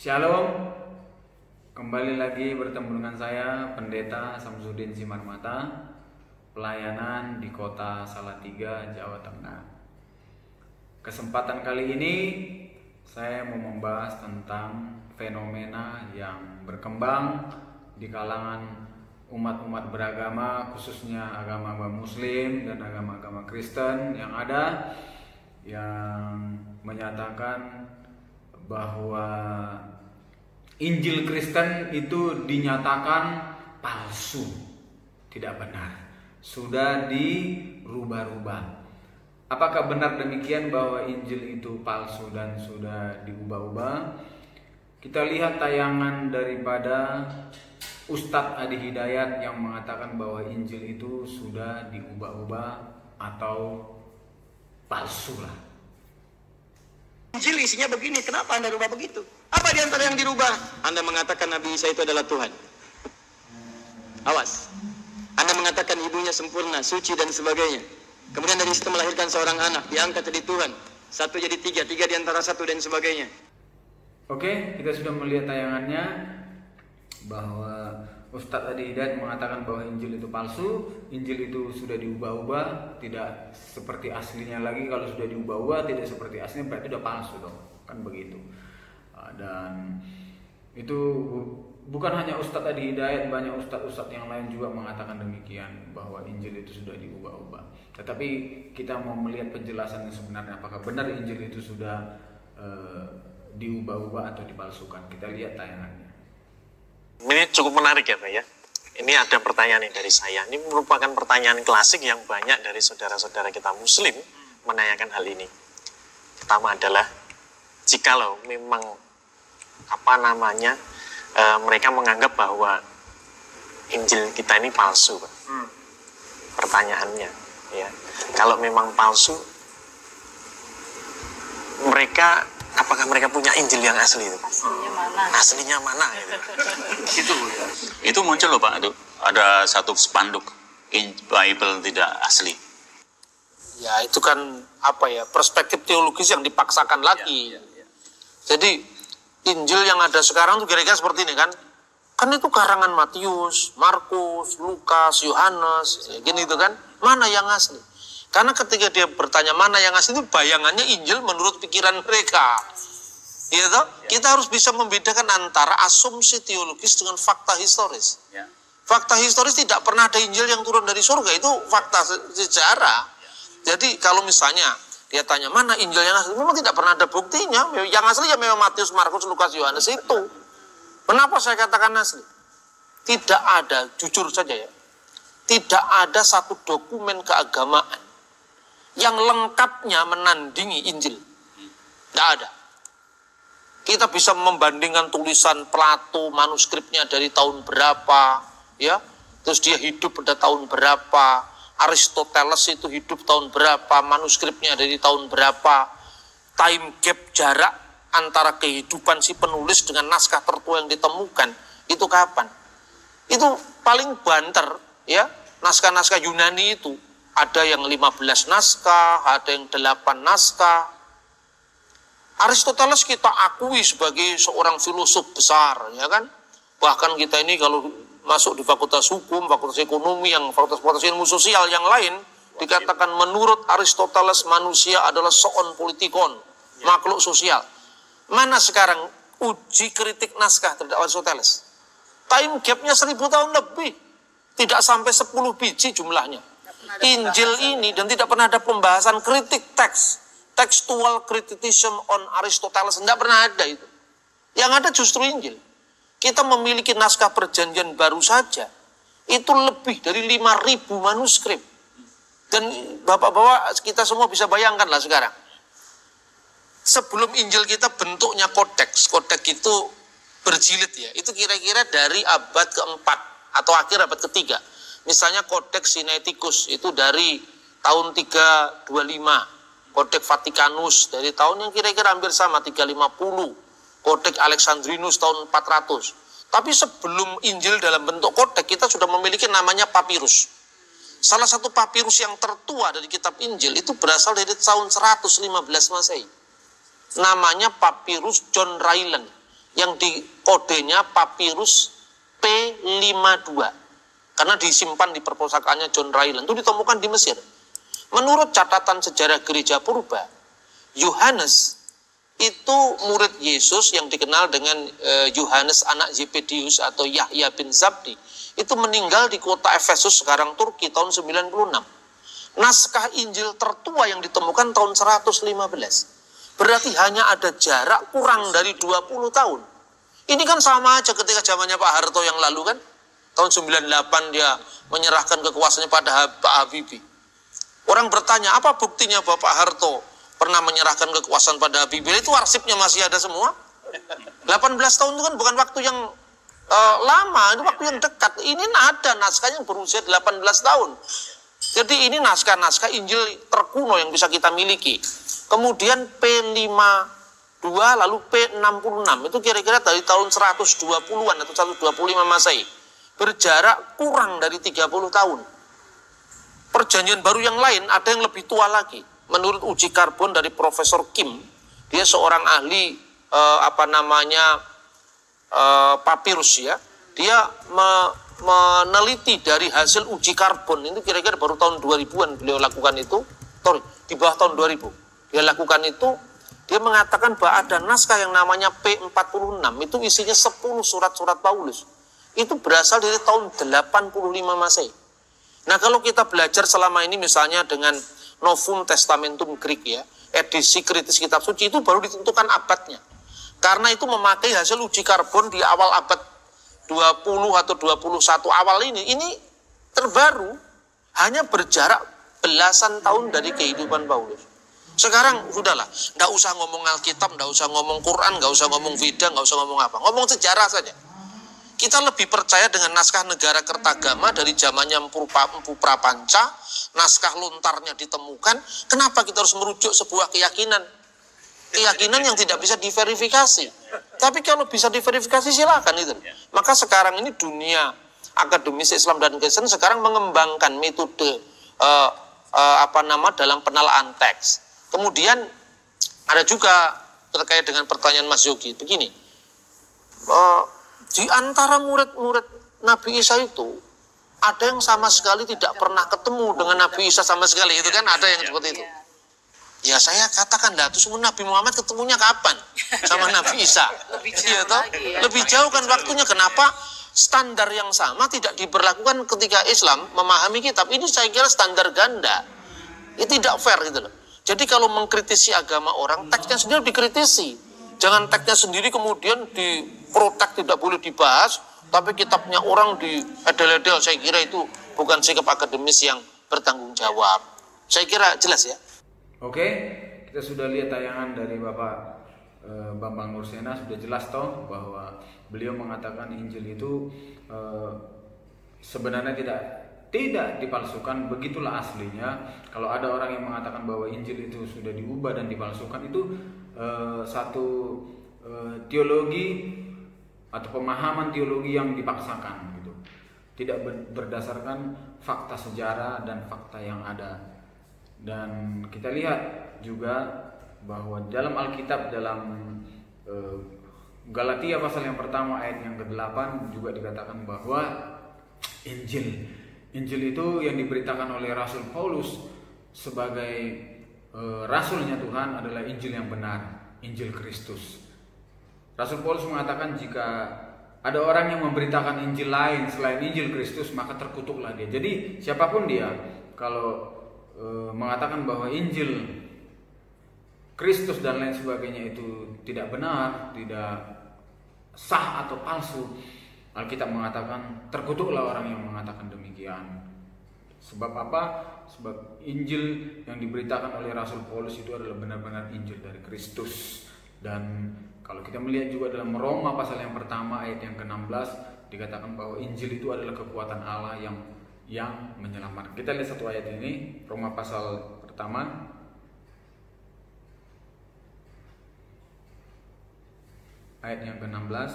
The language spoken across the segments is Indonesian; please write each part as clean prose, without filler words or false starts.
Shalom, kembali lagi bertemu dengan saya Pendeta Samsudin Simarmata, pelayanan di kota Salatiga, Jawa Tengah. Kesempatan kali ini saya mau membahas tentang fenomena yang berkembang di kalangan umat-umat beragama, khususnya agama-agama Muslim dan agama-agama Kristen yang ada, yang menyatakan bahwa Injil Kristen itu dinyatakan palsu, tidak benar, sudah dirubah-rubah. Apakah benar demikian bahwa Injil itu palsu dan sudah diubah-ubah? Kita lihat tayangan daripada Ustadz Adi Hidayat yang mengatakan bahwa Injil itu sudah diubah-ubah atau palsu lah. Injil isinya begini, kenapa Anda rubah begitu? Apa di antara yang dirubah? Anda mengatakan Nabi Isa itu adalah Tuhan. Awas. Anda mengatakan ibunya sempurna, suci dan sebagainya. Kemudian dari situ melahirkan seorang anak, diangkat jadi Tuhan. Satu jadi tiga, tiga di antara satu dan sebagainya. Oke, kita sudah melihat tayangannya bahwa Ustadz Adi Hidayat mengatakan bahwa Injil itu palsu, Injil itu sudah diubah-ubah, tidak seperti aslinya lagi. Kalau sudah diubah-ubah tidak seperti aslinya berarti sudah palsu dong, kan begitu. Dan itu bukan hanya Ustadz Adi Hidayat, banyak ustadz-ustadz yang lain juga mengatakan demikian, bahwa Injil itu sudah diubah-ubah. Tetapi kita mau melihat penjelasan yang sebenarnya, apakah benar Injil itu sudah diubah-ubah atau dipalsukan. Kita lihat tayangannya. Ini cukup menarik ya Pak ya. Ini ada pertanyaan dari saya. Ini merupakan pertanyaan klasik yang banyak dari saudara-saudara kita Muslim menanyakan hal ini. Pertama adalah, jikalau memang mereka menganggap bahwa Injil kita ini palsu, Pak. Pertanyaannya, ya, kalau memang palsu, apakah mereka punya Injil yang asli itu? Aslinya mana gitu. Itu muncul loh Pak, itu ada satu spanduk Bible tidak asli. Ya itu kan perspektif teologis yang dipaksakan lagi. Jadi Injil yang ada sekarang tuh kira-kira seperti ini kan itu karangan Matius, Markus, Lukas, Yohanes, gini itu kan, mana yang asli? Karena ketika dia bertanya mana yang asli itu bayangannya Injil menurut pikiran mereka. Ya toh? Kita harus bisa membedakan antara asumsi teologis dengan fakta historis. Ya. Fakta historis tidak pernah ada Injil yang turun dari surga, itu fakta sejarah. Jadi kalau misalnya dia tanya mana Injil yang asli, memang tidak pernah ada buktinya. Yang asli ya memang Matius, Markus, Lukas, Yohanes itu. Kenapa saya katakan asli? Tidak ada, jujur saja ya, tidak ada satu dokumen keagamaan yang lengkapnya menandingi Injil. Tidak ada. Kita bisa membandingkan tulisan Plato, manuskripnya dari tahun berapa, ya. Terus dia hidup pada tahun berapa, Aristoteles itu hidup tahun berapa, manuskripnya dari tahun berapa, time gap, jarak antara kehidupan si penulis dengan naskah tertua yang ditemukan, itu kapan? Itu paling banter, ya, naskah-naskah Yunani itu. Ada yang 15 naskah, ada yang 8 naskah. Aristoteles kita akui sebagai seorang filosof besar, ya kan? Bahkan kita ini kalau masuk di fakultas hukum, fakultas ekonomi, yang fakultas ilmu sosial yang lain, dikatakan menurut Aristoteles manusia adalah soon politikon, makhluk sosial. Mana sekarang uji kritik naskah terhadap Aristoteles? Time gapnya 1000 tahun lebih, tidak sampai 10 biji jumlahnya. Injil ini, dan tidak pernah ada pembahasan kritik teks, textual criticism on Aristoteles, tidak pernah ada itu. Yang ada justru Injil. Kita memiliki naskah perjanjian baru saja, itu lebih dari 5.000 manuskrip. Dan bapak-bapak kita semua bisa bayangkan lah sekarang. Sebelum Injil kita bentuknya kodeks itu berjilid ya, itu kira-kira dari abad keempat atau akhir abad ketiga. Misalnya Kodeks Sinaiticus itu dari tahun 325, Kodeks Vatikanus dari tahun yang kira-kira hampir sama 350, Kodeks Alexandrinus tahun 400. Tapi sebelum Injil dalam bentuk kodeks kita sudah memiliki namanya papirus. Salah satu papirus yang tertua dari kitab Injil itu berasal dari tahun 115 Masehi. Namanya papirus John Ryland. yang di kodenya papirus P52 karena disimpan di perpustakaannya John Ryland, itu ditemukan di Mesir. Menurut catatan sejarah gereja purba, Yohanes itu murid Yesus yang dikenal dengan Yohanes anak Zebedius atau Yahya bin Zabdi, itu meninggal di kota Efesus sekarang Turki tahun 96. Naskah Injil tertua yang ditemukan tahun 115. Berarti hanya ada jarak kurang dari 20 tahun. Ini kan sama aja ketika zamannya Pak Harto yang lalu kan. Tahun 98 dia menyerahkan kekuasaannya pada Pak Habibie. Orang bertanya, apa buktinya Bapak Harto pernah menyerahkan kekuasaan pada Habibie? Itu arsipnya masih ada semua. 18 tahun itu kan bukan waktu yang lama, itu waktu yang dekat. Ini ada naskah yang berusia 18 tahun. Jadi ini naskah-naskah Injil terkuno yang bisa kita miliki. Kemudian P52 lalu P66 itu kira-kira dari tahun 120-an atau 125 Masehi. Berjarak kurang dari 30 tahun. Perjanjian baru yang lain ada yang lebih tua lagi. Menurut uji karbon dari Profesor Kim, dia seorang ahli papirus ya. Dia meneliti dari hasil uji karbon itu kira-kira baru tahun 2000-an beliau lakukan itu. Di bawah tahun 2000. Dia lakukan itu, dia mengatakan bahwa ada naskah yang namanya P46, itu isinya 10 surat-surat Paulus. Itu berasal dari tahun 85 Masehi. Nah, kalau kita belajar selama ini misalnya dengan Novum Testamentum Greek ya, edisi kritis kitab suci, itu baru ditentukan abadnya. Karena itu memakai hasil uji karbon di awal abad 20 atau 21 awal ini terbaru, hanya berjarak belasan tahun dari kehidupan Paulus. Sekarang sudahlah, nggak usah ngomong Alkitab, nggak usah ngomong Quran, nggak usah ngomong Veda, nggak usah ngomong apa, ngomong sejarah saja. Kita lebih percaya dengan naskah negara Kertagama dari zamannya Empu Prapanca, naskah lontarnya ditemukan. Kenapa kita harus merujuk sebuah keyakinan? Keyakinan yang tidak bisa diverifikasi. Tapi kalau bisa diverifikasi silakan itu. Maka sekarang ini dunia akademis Islam dan Kristen sekarang mengembangkan metode dalam penelaan teks. Kemudian ada juga terkait dengan pertanyaan Mas Yogi. Begini, di antara murid-murid Nabi Isa itu ada yang sama sekali tidak pernah ketemu dengan Nabi Isa sama sekali. Itu kan ada yang seperti itu. Ya saya katakan dah, terus Nabi Muhammad ketemunya kapan sama Nabi Isa? Lebih jauh kan waktunya. Kenapa standar yang sama tidak diberlakukan ketika Islam memahami kitab? Ini saya kira standar ganda. Ini tidak fair gitu loh. Jadi kalau mengkritisi agama orang, teksnya sendiri dikritisi. Jangan teksnya sendiri kemudian diprotek, tidak boleh dibahas, tapi kitabnya orang diedel-edel. Saya kira itu bukan sikap akademis yang bertanggung jawab. Saya kira jelas ya. Oke, kita sudah lihat tayangan dari Bapak Bambang Nursena, sudah jelas toh bahwa beliau mengatakan Injil itu sebenarnya tidak dipalsukan, begitulah aslinya. Kalau ada orang yang mengatakan bahwa Injil itu sudah diubah dan dipalsukan, itu satu teologi atau pemahaman teologi yang dipaksakan gitu. Tidak berdasarkan fakta sejarah dan fakta yang ada. Dan kita lihat juga bahwa dalam Alkitab, dalam Galatia pasal yang pertama ayat yang ke-8 juga dikatakan bahwa Injil itu yang diberitakan oleh Rasul Paulus sebagai rasulnya Tuhan adalah Injil yang benar, Injil Kristus. Rasul Paulus mengatakan jika ada orang yang memberitakan Injil lain selain Injil Kristus, maka terkutuklah dia. Jadi siapapun dia, kalau mengatakan bahwa Injil Kristus dan lain sebagainya itu tidak benar, tidak sah atau palsu, Alkitab mengatakan terkutuklah orang yang mengatakan demikian. Sebab apa? Sebab Injil yang diberitakan oleh Rasul Paulus itu adalah benar-benar Injil dari Kristus. Dan kalau kita melihat juga dalam Roma pasal yang pertama ayat yang ke-16 dikatakan bahwa Injil itu adalah kekuatan Allah yang menyelamatkan. Kita lihat satu ayat ini, Roma pasal pertama ayat yang ke-16.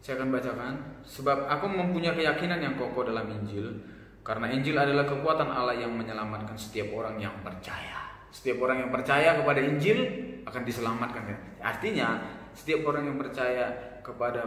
Saya akan bacakan. Sebab aku mempunyai keyakinan yang kokoh dalam Injil, karena Injil adalah kekuatan Allah yang menyelamatkan setiap orang yang percaya. Setiap orang yang percaya kepada Injil akan diselamatkan. Artinya setiap orang yang percaya kepada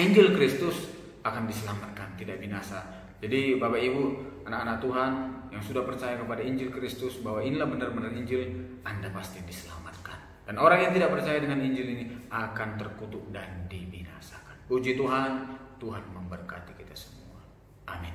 Injil Kristus akan diselamatkan, tidak binasa. Jadi Bapak Ibu, anak-anak Tuhan yang sudah percaya kepada Injil Kristus, bahwa inilah benar-benar Injil, Anda pasti diselamatkan. Dan orang yang tidak percaya dengan Injil ini akan terkutuk dan dibinasakan. Puji Tuhan, Tuhan memberkati kita semua. Amin.